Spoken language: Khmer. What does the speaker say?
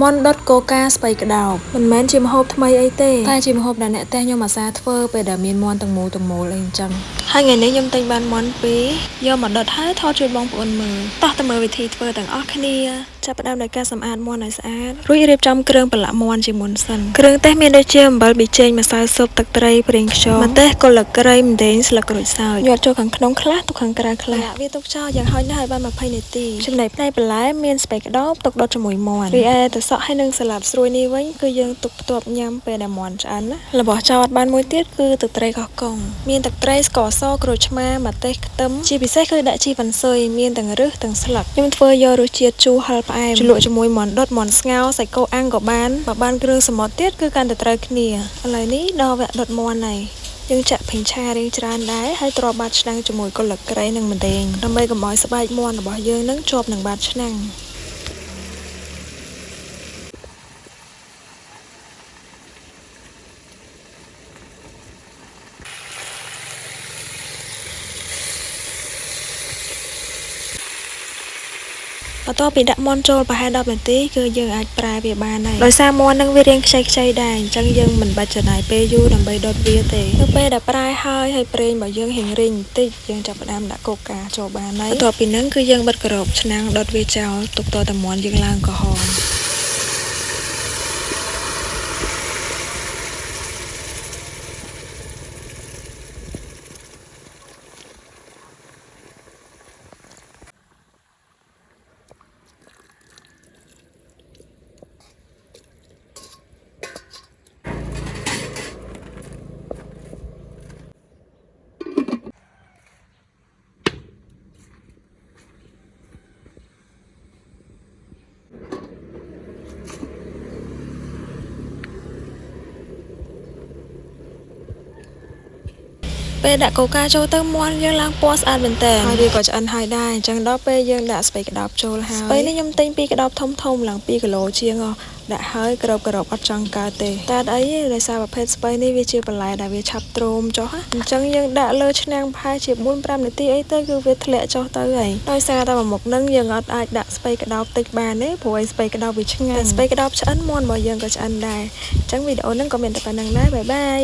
មន់ដុតកូកាស្បៃក្តោបមិនមែនជាម្ហូបថ្មីអីទេតែជាម្ហូបដែលអ្នកតែខ្ញុំអាសាធ្វើពេលដែលមានមន់ទាំងមូលអីអញ្ចឹងហើយថ្ងៃនេះខ្ញុំទិញបានមន់ពីរយកមកដុតហើយថតជូនបងប្អូនមើលតោះទៅមើលវិធីធ្វើទាំងអស់គ្នាចាប់ផ្ដើមដោយការសម្អាតមន់ឲ្យស្អាតរួចរៀបចំគ្រឿងប្រឡាក់មន់ជាមុនសិនគ្រឿងទេសមានដូចជាអំបិលប៊ីចេងម្សៅស៊ុបទឹកត្រីប្រេងខ្យងម្ទេសកុលាគ្រៃម្ទេសស្លឹកក្រូចសើចយកចូលខាងក្នុងខ្លះទុកខាងក្រៅខ្លះវាទុកចោលយ៉ាងហោចណាស់ឲ្យបាន20នាទីចំណែកផ្នែកបន្លែមានស្ពៃក្តោបទុកដុតជាមួយមន់រីឯទៅសក់ហើយនឹងសាឡាត់ស្រួយនេះវិញគឺយើងទុកផ្ទាប់ញ៉ាំពេលដែលមន់ឆ្អិនណារបស់ចោតបានមួយទៀតគឺទឹកត្រីកោះកុងមានទឹកត្រីស្ករសក្រូចឆ្មាម្ទេសខ្ទឹមជាពិសេសគឺដាក់ជីវ៉ាន់ស៊ុយមានទាំងរឹសទាំងស្លឹកខ្ញុំធ្វើយករសជាតិជូរហឹរផ្អែមជ្រលក់ជាមួយមន់ដុតមន់ស្ងោរសាច់គោអាំងក៏បានបើបានគ្រឿងសមុទ្រទៀតគឺកាន់តែត្រូវគ្នាឥឡូវនេះដល់វគ្គដុតមន់ហើយយើងចាក់ប្រេងឆារៀងច្រើនដែរហើយទ្រាប់បាតឆ្នាំងជាមួយកុលាគ្រៃនិងម្ទេសដើម្បីកុំឲ្យស្បែកមន់របស់យើងនឹងជាប់នឹងបាតឆ្នាំងបន្ទាប់ពីដាក់មន់ចូលប្រហែល10នាទីគឺយើងអាចប្រែវាបានហើយដោយសារមន់នឹងវារាងខ្ចីដែរអញ្ចឹងយើងមិនបាច់ចំណាយពេលយូរដើម្បីដុតវាទេនៅពេលដែលប្រែហើយប្រេងរបស់យើងរៀងរីងបន្តិចយើងចាប់ផ្ដើមដាក់កូកាចូលបានហើយបន្ទាប់ពីហ្នឹងគឺយើងបិទក្របឆ្នាំងដុតវាចោលទុកតតែមន់យើងឡើងក្រហមពេលដាក់កូកាចូលទៅមន់យើងឡើងពណ៌ស្អាតមែនតើហើយវាក៏ឆ្អិនហើយដែរអញ្ចឹងដល់ពេលយើងដាក់ស្ពៃក្តោបចូលហើយស្ពៃនេះខ្ញុំទិញពីក្តោបធំឡើង2គីឡូជាងដាក់ហើយក្របអត់ចង់កើតទេតែអីដោយសារប្រភេទស្ពៃនេះវាជាបន្លែដែលវាឆាប់ទ្រោមចុះអញ្ចឹងយើងដាក់លើឆ្នាំងប្រហែលជា4-5នាទីអីទៅគឺវាធ្លាក់ចុះទៅហើយដោយសារតែមុខហ្នឹងយើងអត់អាចដាក់ស្ពៃក្តោបតិចបានទេព្រោះឯស្ពៃក្តោបវាឆ្ងាញ់ស្ពៃក្តោបឆ្អិនមន់របស់យើងក៏ឆ្អិនដែរអញ្ចឹងវីដេអូហ្នឹងក៏មានតែប៉ុណ្្នឹងដែរបាយបាយ